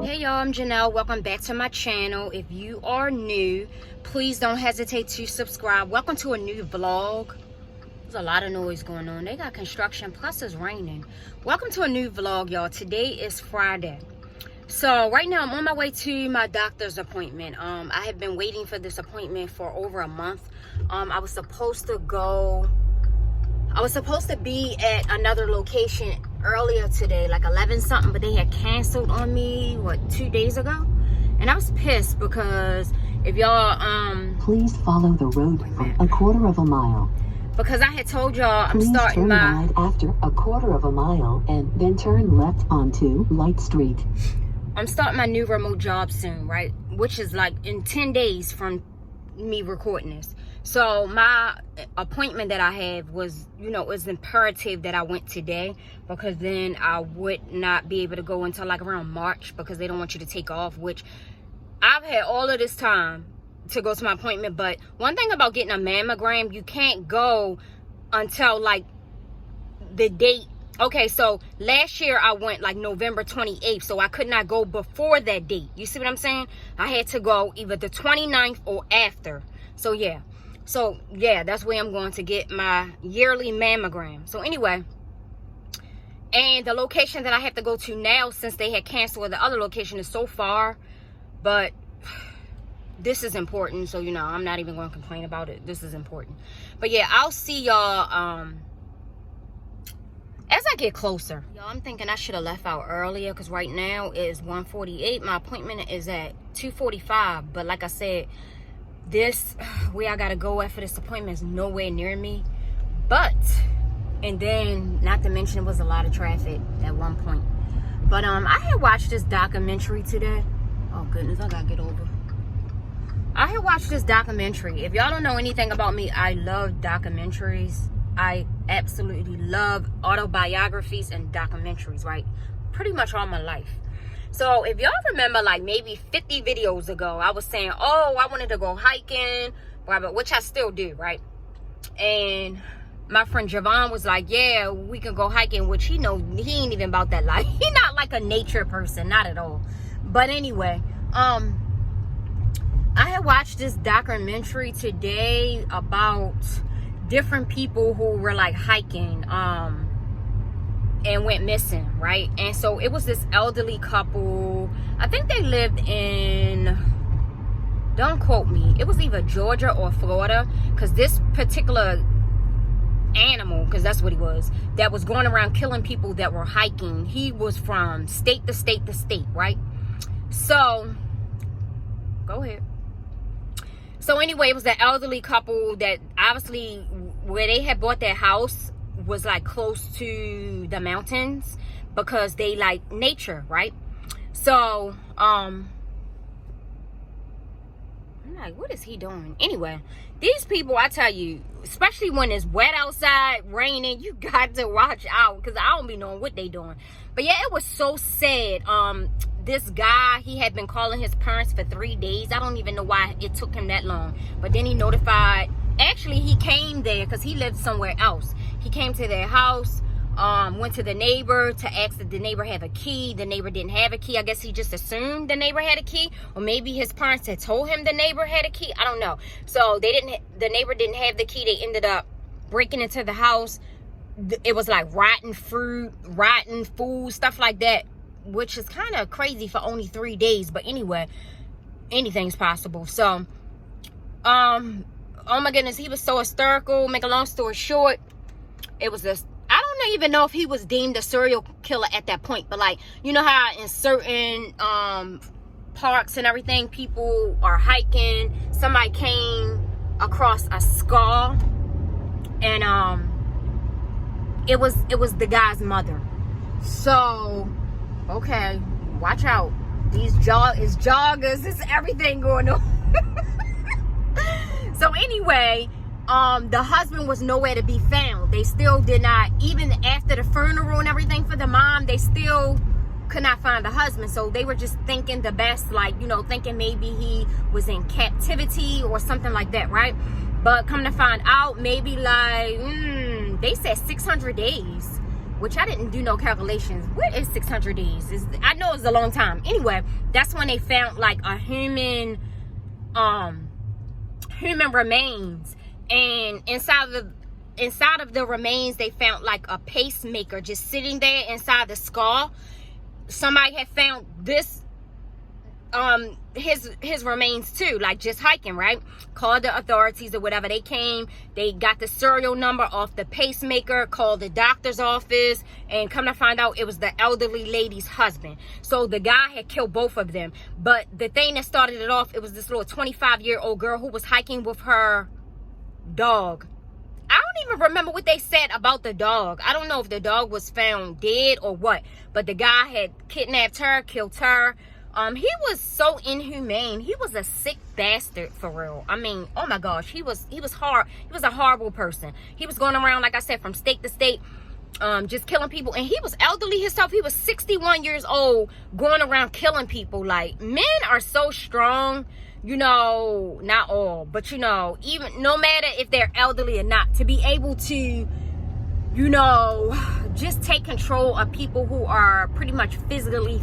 Hey y'all, I'm Jannell. Welcome back to my channel. If you are new, please don't hesitate to subscribe. Welcome to a new vlog. There's a lot of noise going on. They got construction, plus it's raining. Welcome to a new vlog, y'all. Today is Friday. So right now I'm on my way to my doctor's appointment. I have been waiting for this appointment for over a month. I was supposed to be at another location earlier today, like 11 something, but they had canceled on me, what, 2 days ago? And I was pissed because if y'all, please follow the road for a quarter of a mile. Because I had told y'all I'm Please starting turn my... right after a quarter of a mile and then turn left onto Light Street. I'm starting my new remote job soon, right? Which is like in 10 days from me recording this. So my appointment that I have was, you know, it was imperative that I went today, because then I would not be able to go until like around March, because they don't want you to take off, which I've had all of this time to go to my appointment. But one thing about getting a mammogram, you can't go until like the date. Okay, so last year I went like November 28th, so I could not go before that date. You see what I'm saying? I had to go either the 29th or after. So yeah, that's where I'm going to get my yearly mammogram. So anyway, and the location that I have to go to now, since they had canceled the other location, is so far, but this is important. So, you know, I'm not even going to complain about it. This is important. But yeah, I'll see y'all as I get closer. Y'all, I'm thinking I should have left out earlier, because right now it is 1:48. My appointment is at 2:45. But like I said, this where I gotta go at for this appointment is nowhere near me. But, and then not to mention, it was a lot of traffic at one point. But I had watched this documentary today. Oh goodness, I gotta get over. I had watched this documentary. If y'all don't know anything about me, I love documentaries. I absolutely love autobiographies and documentaries, right? Pretty much all my life. So if y'all remember, like maybe 50 videos ago, I was saying, oh, I wanted to go hiking, which I still do, right? And my friend Javon was like, yeah, we can go hiking, which he ain't even about that life. He not like a nature person, not at all. But anyway, I had watched this documentary today about different people who were like hiking and went missing, right? And so it was this elderly couple. I think they lived in, don't quote me, it was either Georgia or Florida, because this particular animal, because that's what he was, that was going around killing people that were hiking, he was from state to state to state, right? So go ahead. So anyway, it was the elderly couple that obviously where they had bought their house was like close to the mountains, because they like nature, right? So I'm like, what is he doing? Anyway, these people, I tell you, especially when it's wet outside, raining, you got to watch out, because I don't be knowing what they doing. But yeah, it was so sad. This guy, he had been calling his parents for 3 days. I don't even know why it took him that long. But then he notified, actually he came there because he lived somewhere else. He came to their house, went to the neighbor to ask if the neighbor had a key. The neighbor didn't have a key. I guess he just assumed the neighbor had a key, or maybe his parents had told him the neighbor had a key. I don't know. So the neighbor didn't have the key. They ended up breaking into the house. It was like rotten fruit, rotten food, stuff like that, which is kind of crazy for only 3 days. But anyway, anything's possible. So oh my goodness, he was so hysterical. Make a long story short, it was this, I don't even know if he was deemed a serial killer at that point, but like, you know how in certain parks and everything, people are hiking, somebody came across a skull, and it was the guy's mother. So okay, watch out. These joggers, it's everything going on. So anyway, the husband was nowhere to be found. They still did not, even after the funeral and everything for the mom, they still could not find the husband. So they were just thinking the best, like, you know, thinking maybe he was in captivity or something like that, right? But come to find out, maybe like, they said 600 days. which I didn't do no calculations. What is 600 days? I know it's a long time. Anyway, that's when they found like a human remains, and inside of the remains they found like a pacemaker just sitting there inside the skull. Somebody had found this his remains too, like just hiking, right? Called the authorities or whatever. They came, they got the serial number off the pacemaker, called the doctor's office, and come to find out it was the elderly lady's husband. So the guy had killed both of them. But the thing that started it off, it was this little 25-year-old girl who was hiking with her dog. I don't even remember what they said about the dog. I don't know if the dog was found dead or what, but the guy had kidnapped her, killed her. He was so inhumane. He was a sick bastard, for real. I mean, oh my gosh, he was hard. He was a horrible person. He was going around, like I said, from state to state, just killing people. And he was elderly himself. He was 61 years old, going around killing people. Like, men are so strong, you know, not all, but you know, even no matter if they're elderly or not, to be able to, you know, just take control of people who are pretty much physically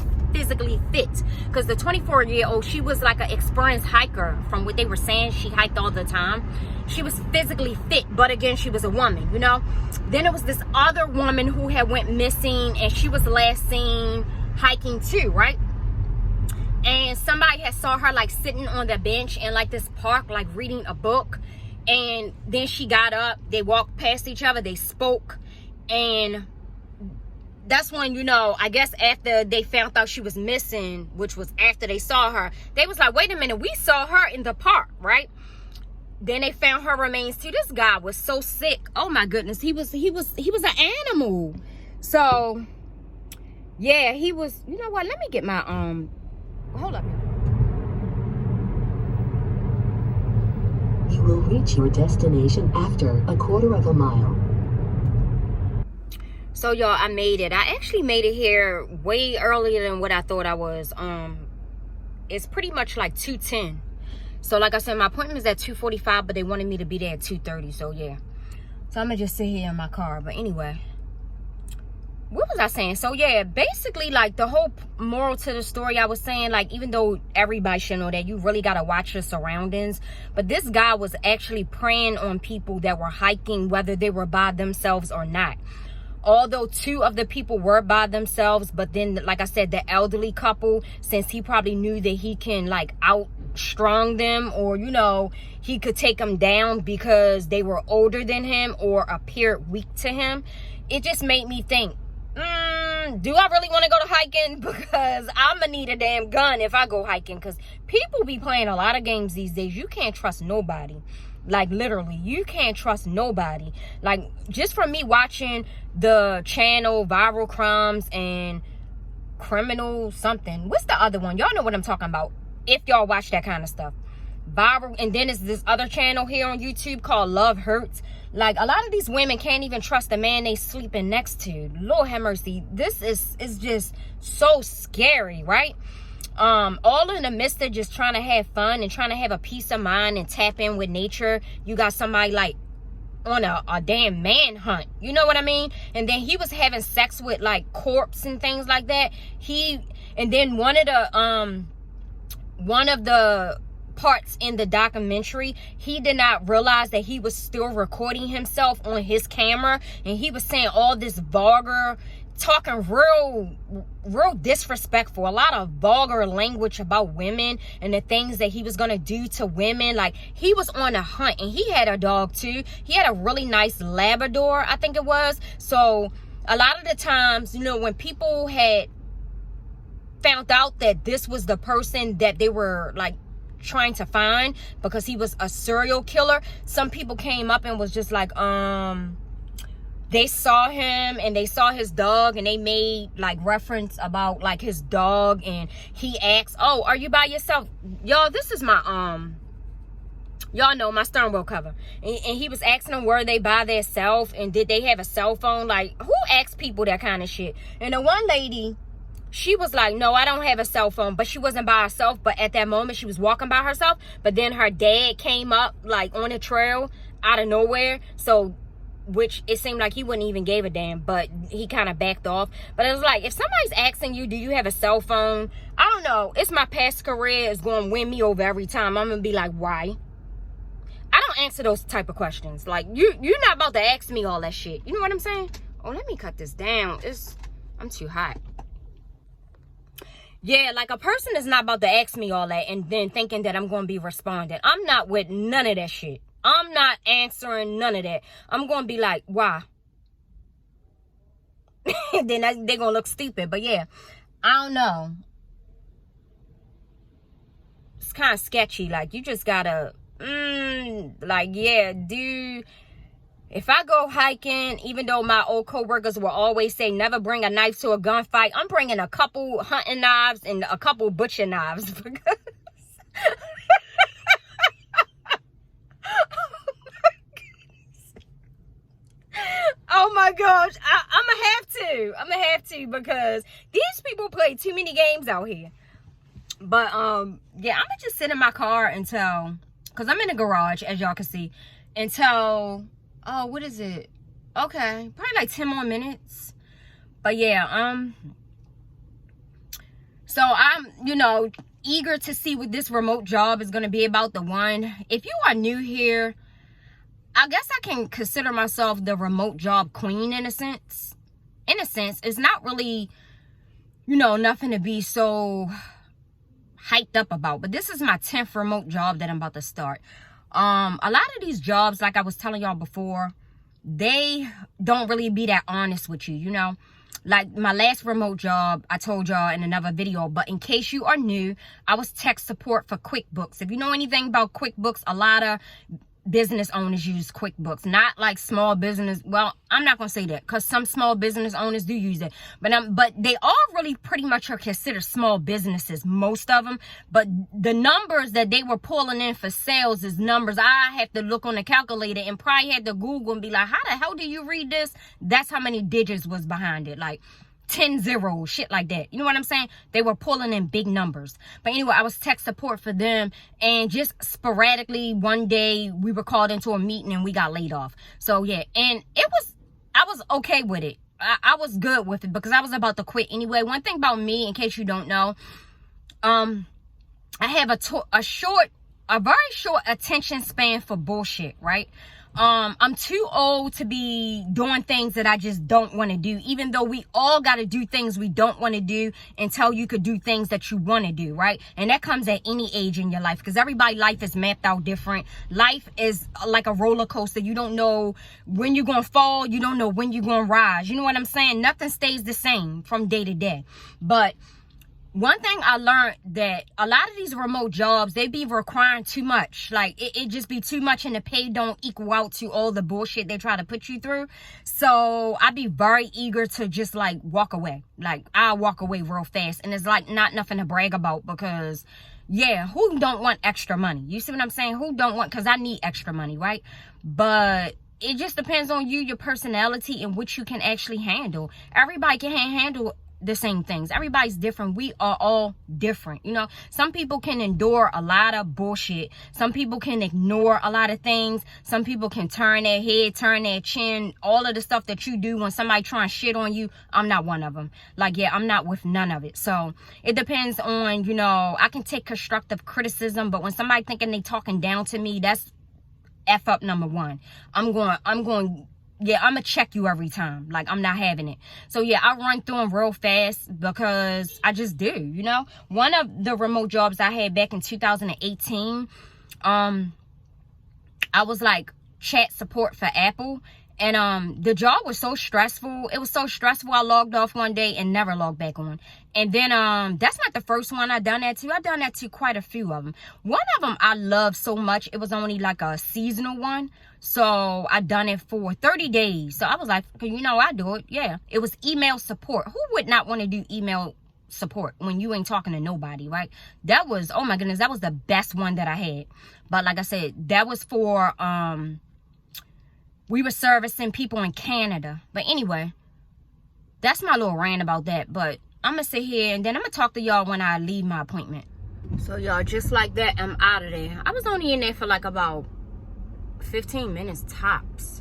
fit. Because the 24-year-old, she was like an experienced hiker. From what they were saying, she hiked all the time. She was physically fit, but again, she was a woman, you know. Then there was this other woman who had went missing, and she was last seen hiking too, right? And somebody had saw her like sitting on the bench in like this park, like reading a book. And then she got up, they walked past each other, they spoke, and that's when, you know, I guess after they found out she was missing, which was after they saw her, they was like, wait a minute, we saw her in the park, right? Then they found her remains too. This guy was so sick. Oh my goodness, he was an animal. So yeah, he was, you know what, let me get my hold up. You will reach your destination after a quarter of a mile. So y'all, I made it. I actually made it here way earlier than what I thought I was. It's pretty much like 2:10. So like I said, my appointment is at 2:45, but they wanted me to be there at 2:30. So yeah. So I'm gonna just sit here in my car. But anyway, what was I saying? So yeah, basically like the whole moral to the story, I was saying, like, even though everybody should know that you really gotta watch your surroundings, but this guy was actually preying on people that were hiking, whether they were by themselves or not. Although 2 of the people were by themselves, but then, like I said, the elderly couple, since he probably knew that he can like outstrong them, or, you know, he could take them down because they were older than him or appeared weak to him, it just made me think, do I really want to go to hiking? Because I'm gonna need a damn gun if I go hiking, because people be playing a lot of games these days. You can't trust nobody. Like, literally, you can't trust nobody. Like, just from me watching the channel Viral Crimes and Criminal something. What's the other one? Y'all know what I'm talking about, if y'all watch that kind of stuff. Viral. And then there's this other channel here on YouTube called Love Hurts. Like, a lot of these women can't even trust the man they sleeping next to. Lord have mercy. This is just so scary, right? All in the midst of just trying to have fun and trying to have a peace of mind and tap in with nature, you got somebody like on a damn manhunt, you know what I mean? And then he was having sex with like corpse and things like that. And then one of the parts in the documentary, he did not realize that he was still recording himself on his camera, and he was saying all this vulgar, talking real disrespectful, a lot of vulgar language about women and the things that he was gonna do to women. Like, he was on a hunt, and he had a dog too. He had a really nice Labrador, I think it was. So a lot of the times, you know, when people had found out that this was the person that they were like trying to find, because he was a serial killer, some people came up and was just like, they saw him and they saw his dog, and they made like reference about like his dog, and he asked, oh, are you by yourself? Y'all, this is my y'all know my stern wheel cover, and he was asking them, were they by their self, and did they have a cell phone? Like, who asks people that kind of shit? And the one lady, she was like, no, I don't have a cell phone, but she wasn't by herself. But at that moment, she was walking by herself. But then her dad came up like on the trail out of nowhere. So which it seemed like he wouldn't even gave a damn, but he kind of backed off. But it was like, if somebody's asking you, do you have a cell phone? I don't know. It's my past career is going to win me over every time. I'm going to be like, why? I don't answer those type of questions. Like, you're not about to ask me all that shit. You know what I'm saying? Oh, let me cut this down. I'm too hot. Yeah, like a person is not about to ask me all that and then thinking that I'm going to be responding. I'm not with none of that shit. I'm not answering none of that. I'm going to be like, why? Then they're going to look stupid. But yeah, I don't know. It's kind of sketchy. Like, you just got to, like, yeah, dude. If I go hiking, even though my old co-workers will always say never bring a knife to a gunfight, I'm bringing a couple hunting knives and a couple butcher knives. Because oh my gosh, I'm gonna have to because these people play too many games out here. But yeah, I'm gonna just sit in my car until, because I'm in the garage, as y'all can see, until, oh, what is it? Okay, probably like 10 more minutes. But yeah, so I'm, you know, eager to see what this remote job is gonna be about. The one, if you are new here, I guess I can consider myself the remote job queen in a sense. In a sense, it's not really, you know, nothing to be so hyped up about. But this is my 10th remote job that I'm about to start. A lot of these jobs, like I was telling y'all before, they don't really be that honest with you, you know. Like my last remote job, I told y'all in another video, but in case you are new, I was tech support for QuickBooks. If you know anything about QuickBooks, a lot of business owners use QuickBooks, not like small business. Well, I'm not gonna say that because some small business owners do use it, but they all really pretty much are considered small businesses, most of them. But the numbers that they were pulling in for sales is numbers I have to look on the calculator and probably had to Google and be like, how the hell do you read this? That's how many digits was behind it, like 10 zeros, shit like that. You know what I'm saying? They were pulling in big numbers. But anyway, I was tech support for them, and just sporadically one day we were called into a meeting and we got laid off. So yeah, and I was okay with it. I was good with it because I was about to quit anyway. One thing about me, in case you don't know, I have a very short attention span for bullshit, right? I'm too old to be doing things that I just don't want to do, even though we all got to do things we don't want to do until you could do things that you want to do, right? And that comes at any age in your life because everybody's life is mapped out different. Life is like a roller coaster. You don't know when you're going to fall. You don't know when you're going to rise. You know what I'm saying? Nothing stays the same from day to day. But one thing I learned, that a lot of these remote jobs, they be requiring too much. Like, it just be too much and the pay don't equal out to all the bullshit they try to put you through. So I be very eager to just like walk away. Like, I walk away real fast. And it's like not nothing to brag about because, yeah, who don't want extra money? You see what I'm saying? Who don't want, because I need extra money, right? But it just depends on you, your personality, and what you can actually handle. Everybody can handle the same things. Everybody's different. We are all different. You know, some people can endure a lot of bullshit. Some people can ignore a lot of things. Some people can turn their head, turn their chin, all of the stuff that you do when somebody try and shit on you. I'm not one of them. Like, yeah, I'm not with none of it. So it depends on, you know, I can take constructive criticism, but when somebody thinking they talking down to me, that's F up number one. Yeah, I'm gonna check you every time. Like, I'm not having it. So yeah, I run through them real fast because I just do, you know. One of the remote jobs I had back in 2018, I was like chat support for Apple. And the job was so stressful. It was so stressful, I logged off one day and never logged back on. And then that's not the first one I done that to. I done that to quite a few of them. One of them I love so much, it was only like a seasonal one. So I done it for 30 days. So I was like, you know, I do it. Yeah. It was email support. Who would not want to do email support when you ain't talking to nobody, right? That was, oh my goodness, that was the best one that I had. But like I said, that was for we were servicing people in Canada. But anyway, that's my little rant about that. But I'm going to sit here and then I'm going to talk to y'all when I leave my appointment. So y'all, just like that, I'm out of there. I was only in there for like about 15 minutes tops.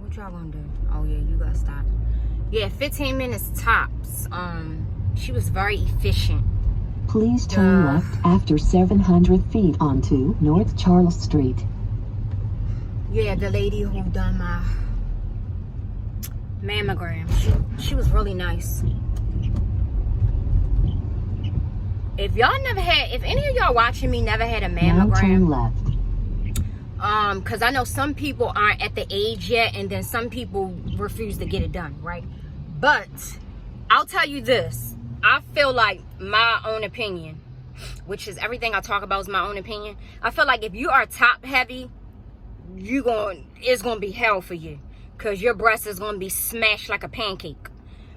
What y'all gonna do? Oh yeah, you gotta stop. Yeah, 15 minutes tops. She was very efficient. Please turn left after 700 feet onto North Charles Street. Yeah, the lady who done my mammogram, she was really nice. If y'all never had, if any of y'all watching me never had a mammogram, now turn left. Because I know some people aren't at the age yet, and then some people refuse to get it done, right? But I'll tell you this, I feel like my own opinion, which is everything I talk about is my own opinion. I feel like if you are top heavy, it's gonna be hell for you, because your breast is gonna be smashed like a pancake.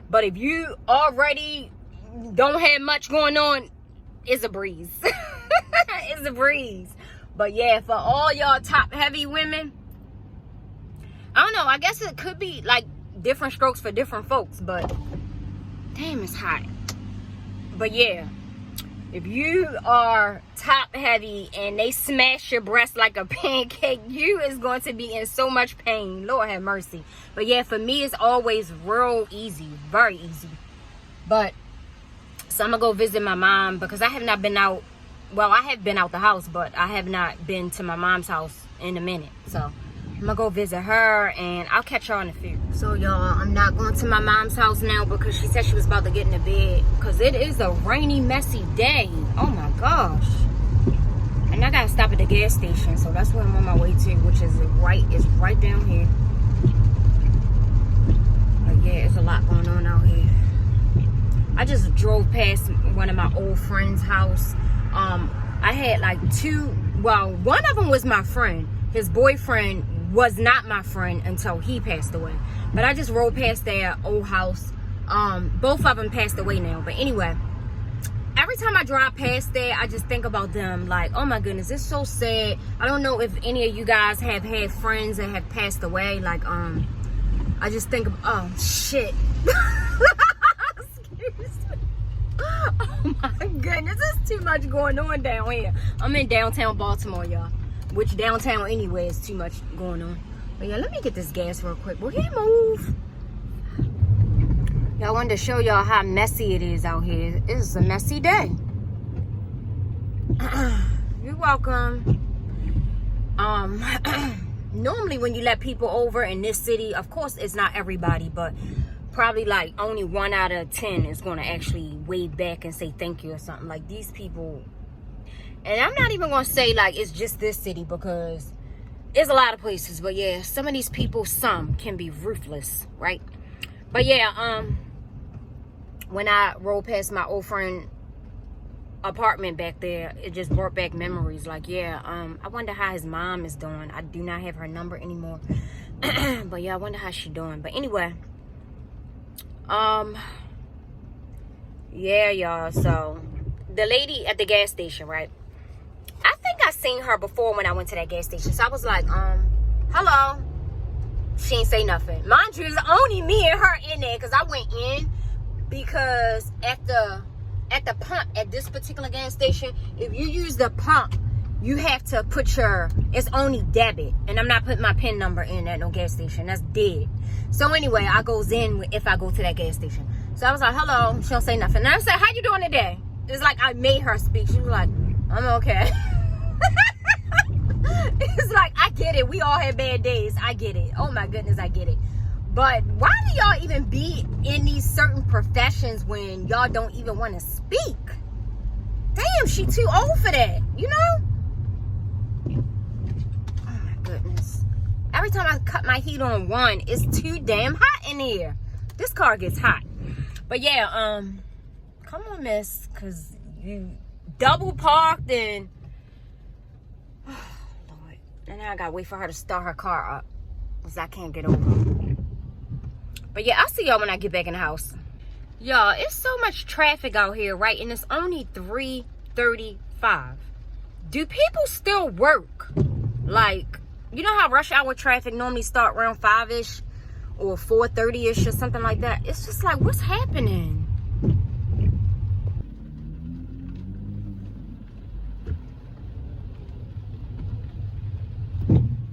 But if you already don't have much going on, it's a breeze. It's a breeze. But yeah, for all y'all top heavy women, I don't know, I guess it could be like different strokes for different folks, but damn, it's hot. But yeah, if you are top heavy and they smash your breast like a pancake, you is going to be in so much pain. Lord have mercy. But yeah, for me, it's always real easy, very easy. But so I'm gonna go visit my mom, because I have not been out. Well, I have been out the house, but I have not been to my mom's house in a minute. So I'm gonna go visit her, and I'll catch y'all in a few. So y'all, I'm not going to my mom's house now because she said she was about to get in the bed, because it is a rainy, messy day. Oh my gosh. And I gotta stop at the gas station, so that's where I'm on my way to, which is right down here. But yeah, it's a lot going on out here. I just drove past one of my old friend's house. I had like one of them was my friend. His boyfriend was not my friend until he passed away. But I just rode past their old house. Both of them passed away now. But anyway, every time I drive past there, I just think about them. Like, oh my goodness, it's so sad. I don't know if any of you guys have had friends that have passed away. Like, I just think of, oh shit. Oh my goodness, there's too much going on down here. I'm in downtown Baltimore, y'all. Which downtown anyway is too much going on. But yeah, let me get this gas real quick. Will he move? Y'all, wanted to show y'all how messy it is out here. It's a messy day. You're welcome. Normally when you let people over in this city, of course it's not everybody, but probably like only 1 out of 10 is going to actually wave back and say thank you or something. Like these people, and I'm not even going to say like it's just this city, because it's a lot of places. But yeah, some of these people, some can be ruthless, right? But yeah, when I rode past my old friend apartment back there, it just brought back memories. Like, yeah, I wonder how his mom is doing. I do not have her number anymore. But yeah, I wonder how she's doing. But anyway, yeah, y'all, so the lady at the gas station, right? I think I seen her before when I went to that gas station. So I was like, hello. She ain't say nothing. Mind you, it's only me and her in there, because I went in because at the pump at this particular gas station, if you use the pump, you have to put it's only debit, and I'm not putting my PIN number in at no gas station. That's dead. So anyway, I goes in if I go to that gas station. So I was like, hello. She don't say nothing. And I said, how you doing today? It's like I made her speak. She was like, I'm okay. It's like, I get it. We all have bad days. I get it. Oh my goodness, I get it. But why do y'all even be in these certain professions when y'all don't even want to speak? Damn, she too old for that, you know? Oh my goodness. Every time I cut my heat on one, it's too damn hot in here. This car gets hot. But yeah, come on, miss, because you double parked and, oh Lord. And now I gotta wait for her to start her car up, because I can't get over. But yeah, I'll see y'all when I get back in the house. Y'all, it's so much traffic out here, right? And it's only 3:35. Do people still work? Like, you know how rush hour traffic normally start around 5-ish or 4:30-ish or something like that? It's just like, what's happening?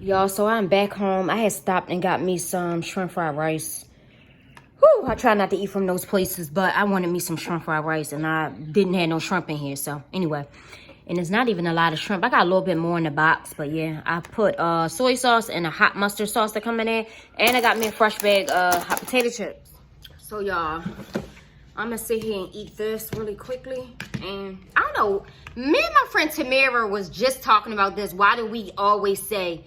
Y'all, so I'm back home. I had stopped and got me some shrimp fried rice. Whew, I try not to eat from those places, but I wanted me some shrimp fried rice, and I didn't have no shrimp in here. So anyway, and it's not even a lot of shrimp. I got a little bit more in the box, but yeah, I put soy sauce and a hot mustard sauce to come in there, and I got me a fresh bag of hot potato chips. So y'all, I'm gonna sit here and eat this really quickly. And I don't know, me and my friend Tamara was just talking about this. Why do we always say,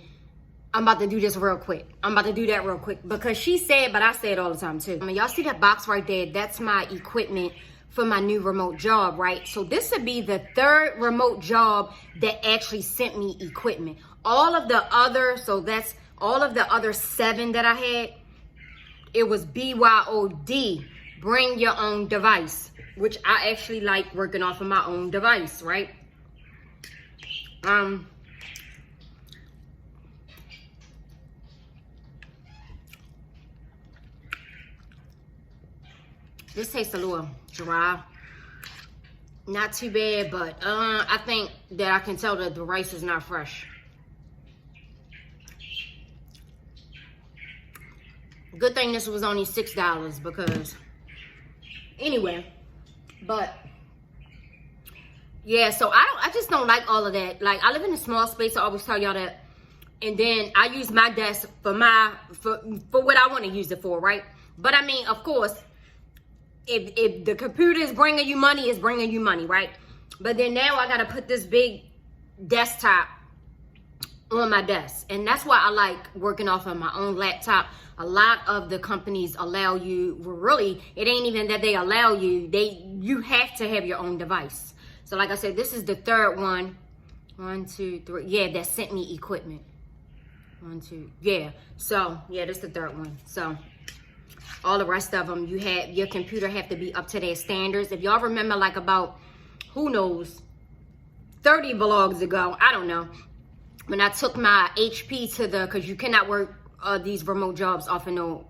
I'm about to do this real quick, I'm about to do that real quick? Because she said, but I say it all the time too. I mean, y'all see that box right there? That's my equipment for my new remote job, right? So this would be the third remote job that actually sent me equipment. All of the other, so that's all of the other 7 that I had, it was BYOD, bring your own device, which I actually like working off of my own device, right? This tastes a little dry. Not too bad, but I think that I can tell that the rice is not fresh. Good thing this was only $6 because, anyway, but yeah, so I just don't like all of that. Like, I live in a small space, I always tell y'all that. And then I use my desk for what I want to use it for, right? But I mean, of course, if the computer is bringing you money, it's bringing you money, right? But then now I got to put this big desktop on my desk. And that's why I like working off of my own laptop. A lot of the companies allow you, well, really, it ain't even that they allow you. You have to have your own device. So like I said, this is the third one. 1, 2, 3. Yeah, that sent me equipment. 1, 2. Yeah. So, yeah, this is the third one. So all the rest of them, your computer have to be up to their standards. If y'all remember, like about, who knows, 30 vlogs ago, I don't know, when I took my HP to because you cannot work these remote jobs off of no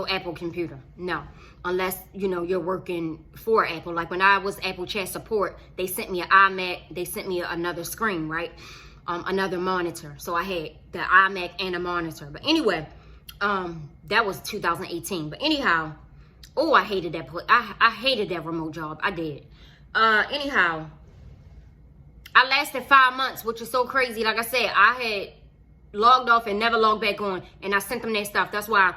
Apple computer, no, unless you're working for Apple. Like when I was Apple chat support, they sent me an iMac, they sent me another screen, right, another monitor. So I had the iMac and a monitor. But anyway, that was 2018. But anyhow, oh, I hated that. I hated that remote job. I did. Anyhow, I lasted 5 months, which is so crazy. Like I said, I had logged off and never logged back on, and I sent them their stuff. That's why,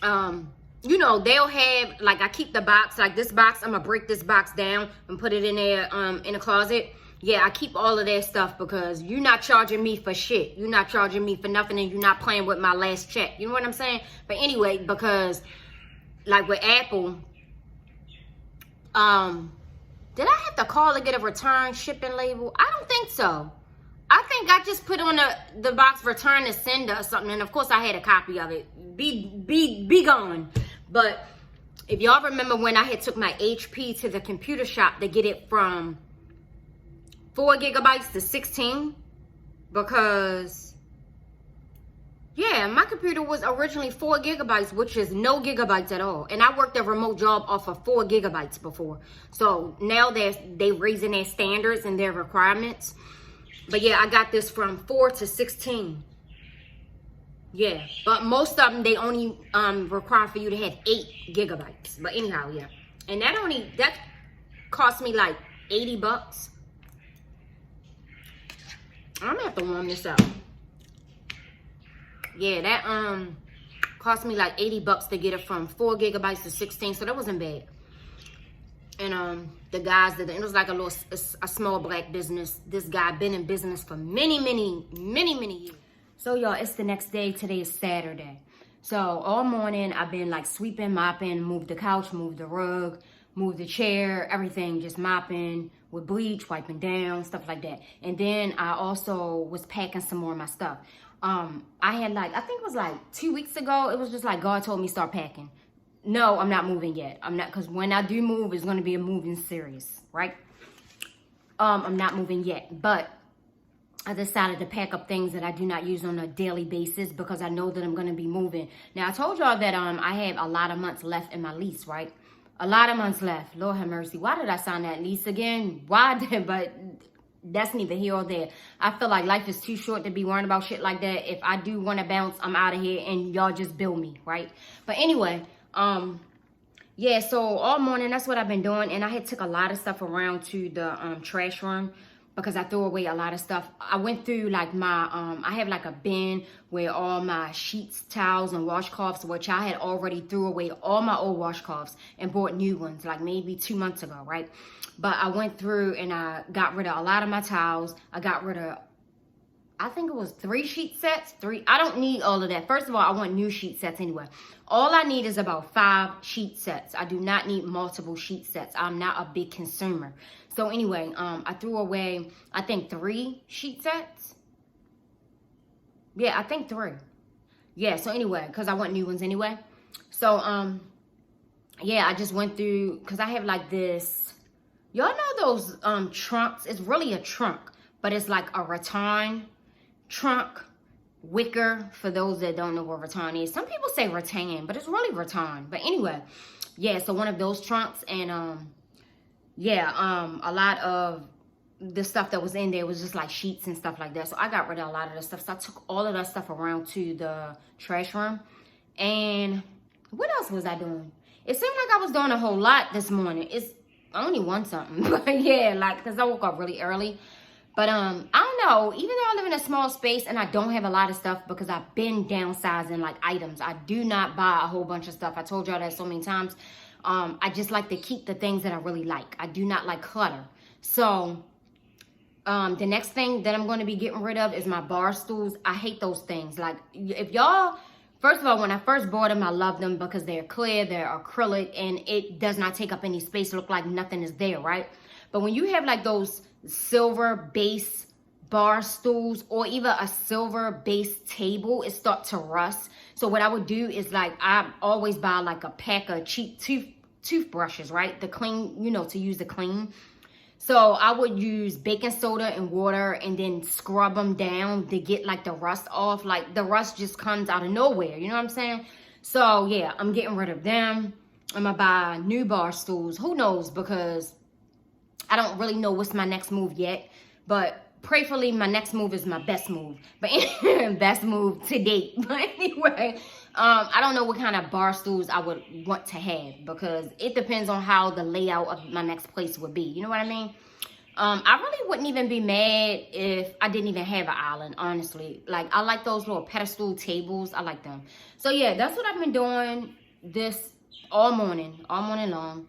they'll have, like, I keep the box, like this box, I'm gonna break this box down and put it in there, in a closet. Yeah, I keep all of that stuff because you're not charging me for shit. You're not charging me for nothing, and you're not playing with my last check. You know what I'm saying? But anyway, because like with Apple, did I have to call to get a return shipping label? I don't think so. I think I just put on the box return to sender or something, and of course I had a copy of it. Be gone. But if y'all remember when I had took my HP to the computer shop to get it from 4 gigabytes to 16, because yeah, my computer was originally 4 gigabytes, which is no gigabytes at all. And I worked a remote job off of 4 gigabytes before. So now they raising their standards and their requirements. But yeah, I got this from 4 to 16. Yeah, but most of them, they only require for you to have 8 gigabytes. But anyhow, yeah. And that cost me like $80. I'm gonna have to warm this up. Yeah, that cost me like $80 to get it from 4 gigabytes to 16, so that wasn't bad. And the guys it was like a small black business. This guy been in business for many years. So y'all, it's the next day. Today is Saturday. So all morning I've been like sweeping, mopping, moved the couch, moved the rug, moved the chair, everything, just mopping with bleach, wiping down, stuff like that. And then I also was packing some more of my stuff. I had I think it was like 2 weeks ago, it was just like God told me start packing. No, I'm not moving yet. I'm not, because when I do move, it's going to be a moving series, right? I'm not moving yet, but I decided to pack up things that I do not use on a daily basis because I know that I'm going to be moving. Now, I told y'all that I have a lot of months left in my lease, right? A lot of months left. Lord have mercy. Why did I sign that lease again? Why did, but that's neither here or there. I feel like life is too short to be worrying about shit like that. If I do want to bounce, I'm out of here and y'all just bill me, right? But anyway, yeah, so all morning, that's what I've been doing. And I had took a lot of stuff around to the trash room because I threw away a lot of stuff. I went through like my, I have like a bin where all my sheets, towels, and washcloths, which I had already threw away all my old washcloths and bought new ones like maybe 2 months ago, right? But I went through and I got rid of a lot of my towels. I got rid of, I think it was 3 sheet sets. 3. I don't need all of that. First of all, I want new sheet sets anyway. All I need is about 5 sheet sets. I do not need multiple sheet sets. I'm not a big consumer. So anyway, I threw away, I think 3 sheet sets. Yeah, I think 3. Yeah, so anyway, because I want new ones anyway. So, yeah, I just went through, because I have like this, y'all know those trunks? It's really a trunk, but it's like a rattan trunk, wicker, for those that don't know what rattan is. Some people say rattan, but it's really rattan. But anyway, yeah, so one of those trunks, and yeah, a lot of the stuff that was in there was just like sheets and stuff like that. So I got rid of a lot of the stuff. So I took all of that stuff around to the trash room. And what else was I doing? It seemed like I was doing a whole lot this morning. I only want something, but yeah, like, because I woke up really early. But I don't know, even though I live in a small space and I don't have a lot of stuff because I've been downsizing like items, I do not buy a whole bunch of stuff. I told y'all that so many times. I just like to keep the things that I really like. I do not like clutter. So the next thing that I'm going to be getting rid of is my bar stools. I hate those things. Like, if y'all, first of all, when I first bought them, I loved them because they're clear, they're acrylic, and it does not take up any space. Look like nothing is there, right? But when you have like those silver base bar stools or even a silver base table, it starts to rust. So what I would do is, like, I always buy like a pack of cheap toothbrushes, right? The clean, you know, to use the clean. So I would use baking soda and water and then scrub them down to get like the rust off. Like, the rust just comes out of nowhere, you know what I'm saying? So yeah, I'm getting rid of them. I'm gonna buy new bar stools. Who knows? Because I don't really know what's my next move yet, but prayerfully, my next move is my best move. But best move to date. But anyway, I don't know what kind of bar stools I would want to have because it depends on how the layout of my next place would be. You know what I mean? I really wouldn't even be mad if I didn't even have an island, honestly. Like, I like those little pedestal tables. I like them. So yeah, that's what I've been doing this all morning long.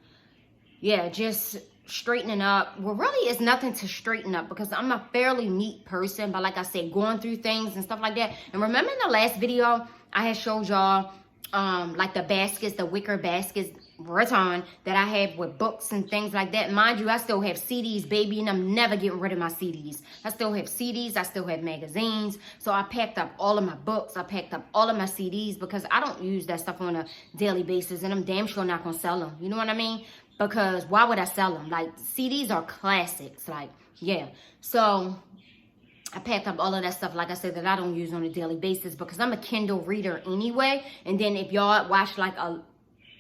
Yeah, just straightening up. Well, really, it's nothing to straighten up because I'm a fairly neat person, but like I said, going through things and stuff like that. And remember in the last video I had showed y'all like the baskets, the wicker baskets, rattan, that I have with books and things like that. Mind you, I still have CDs, baby, and I'm never getting rid of my CDs. I still have CDs, I still have magazines. So I packed up all of my books, I packed up all of my CDs because I don't use that stuff on a daily basis, and I'm damn sure not gonna sell them. You know what I mean? Because why would I sell them? Like, CDs are classics. Like, yeah. So I packed up all of that stuff, like I said, that I don't use on a daily basis because I'm a Kindle reader anyway. And then if y'all watched like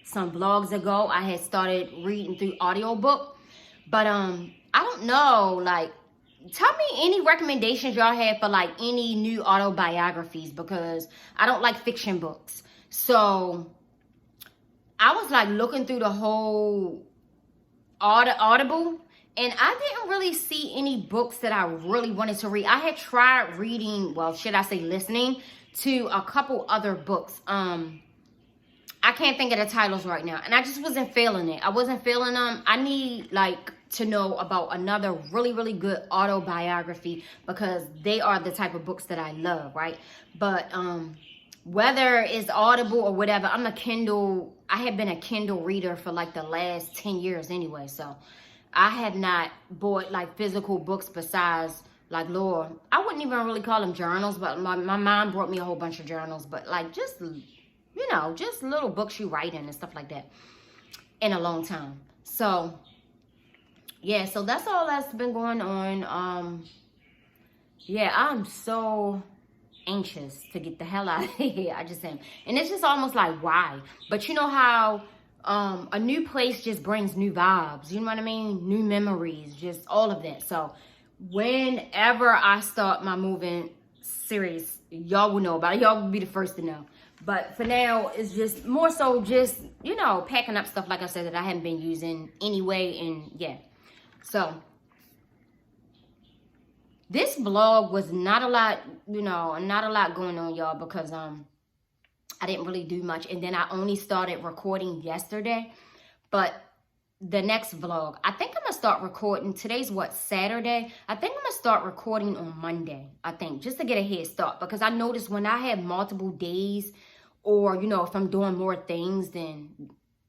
some vlogs ago, I had started reading through audiobook. But I don't know, like, tell me any recommendations y'all have for like any new autobiographies because I don't like fiction books. So I was like looking through the whole Audible, and I didn't really see any books that I really wanted to read. I had tried reading, well, should I say listening to a couple other books. I can't think of the titles right now, and I just wasn't feeling it. I wasn't feeling them. I need like to know about another really good autobiography because they are the type of books that I love, right? But whether it's Audible or whatever, I have been a Kindle reader for like the last 10 years anyway. So I have not bought like physical books besides like Laura. I wouldn't even really call them journals, but my mom brought me a whole bunch of journals, but like just, you know, just little books you write in and stuff like that in a long time. So yeah, so that's all that's been going on. Yeah, I'm so anxious to get the hell out of here. I just am. And it's just almost like, why? But you know how a new place just brings new vibes. You know what I mean? New memories, just all of that. So whenever I start my moving series, y'all will know about it. Y'all will be the first to know. But for now, it's just more so just, you know, packing up stuff, like I said, that I haven't been using anyway. And yeah, so this vlog was not a lot, you know, not a lot going on, y'all, because I didn't really do much. And then I only started recording yesterday. But the next vlog, I think I'm gonna start recording. Today's what, Saturday? I think I'm gonna start recording on Monday, I think, just to get a head start, because I noticed when I have multiple days, or, you know, if I'm doing more things, then,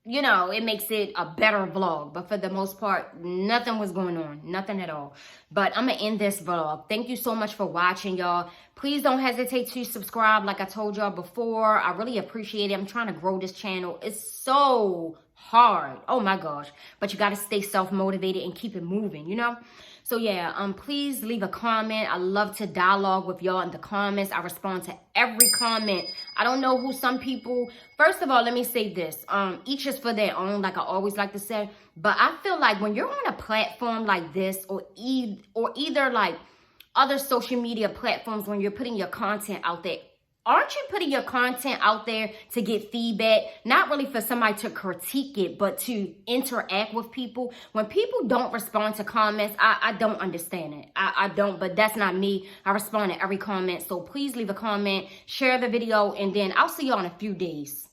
you know, it makes it a better vlog. But for the most part, nothing was going on, nothing at all. But I'm gonna end this vlog. Thank you so much for watching, y'all. Please don't hesitate to subscribe, like I told y'all before. I really appreciate it. I'm trying to grow this channel. It's so hard, oh my gosh, but you got to stay self-motivated and keep it moving, you know. So yeah, please leave a comment. I love to dialogue with y'all in the comments. I respond to every comment. I don't know who some people, first of all, let me say this, each is for their own, like I always like to say. But I feel like when you're on a platform like this, or either like other social media platforms, when you're putting your content out there, aren't you putting your content out there to get feedback? Not really for somebody to critique it, but to interact with people. When people don't respond to comments, I don't understand it. I don't, but that's not me. I respond to every comment. So please leave a comment, share the video, and then I'll see you in a few days.